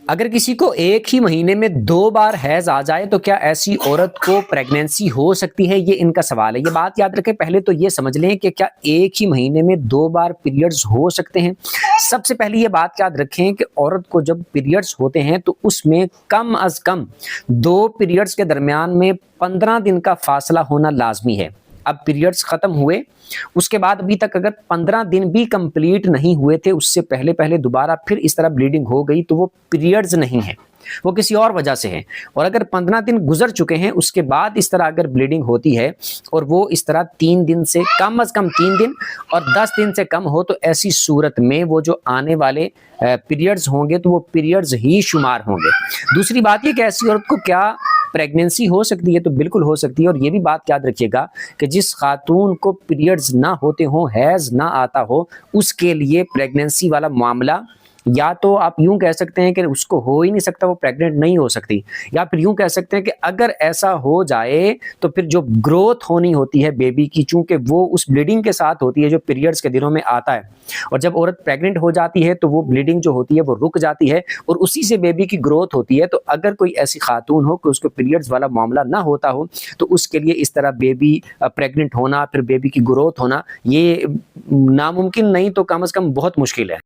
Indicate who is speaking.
Speaker 1: अगर किसी को एक ही महीने में 2 बार हैज आ जाए तो क्या ऐसी औरत को प्रेगनेंसी हो सकती है? ये इनका सवाल है। ये बात याद रखें, पहले तो ये समझ लें कि क्या एक ही महीने में 2 बार पीरियड्स हो सकते हैं? सबसे पहले ये बात याद रखें कि औरत को जब पीरियड्स होते हैं तो उसमें कम अज़ कम 2 पीरियड्स के दरमियान में 15 दिन का फासला होना लाज़मी है। अब पीरियड्स खत्म हुए, उसके बाद अभी तक अगर 15 दिन भी कंप्लीट नहीं हुए थे, उससे पहले दोबारा फिर इस तरह ब्लीडिंग हो गई तो वो पीरियड्स नहीं है, वो किसी और वजह से है। और अगर 15 दिन गुजर चुके हैं उसके बाद इस तरह अगर ब्लीडिंग होती है और वो इस तरह 3 दिन से कम अज़ कम 3 दिन और 10 दिन से कम हो, तो ऐसी सूरत में वो जो आने वाले पीरियड्स होंगे तो वो पीरियड्स ही शुमार होंगे। दूसरी बात ये कि ऐसी औरत को क्या प्रेगनेंसी हो सकती है? तो बिल्कुल हो सकती है। और ये भी बात याद रखिएगा कि जिस खातून को पीरियड्स ना होते हों, हैज़ ना आता हो, उसके लिए प्रेगनेंसी वाला मामला या तो आप यूं कह सकते हैं कि उसको हो ही नहीं सकता, वो प्रेग्नेंट नहीं हो सकती, या फिर यूं कह सकते हैं कि अगर ऐसा हो जाए तो फिर जो ग्रोथ होनी होती है बेबी की, चूंकि वो उस ब्लीडिंग के साथ होती है जो पीरियड्स के दिनों में आता है, और जब औरत प्रेग्नेंट हो जाती है तो वो ब्लीडिंग जो होती है वो रुक जाती है और उसी से बेबी की ग्रोथ होती है। तो अगर कोई ऐसी खातून हो कि उसको पीरियड्स वाला मामला ना होता हो तो उसके लिए इस तरह बेबी प्रेग्नेंट होना, फिर बेबी की ग्रोथ होना, ये नामुमकिन नहीं तो कम अज़ कम बहुत मुश्किल है।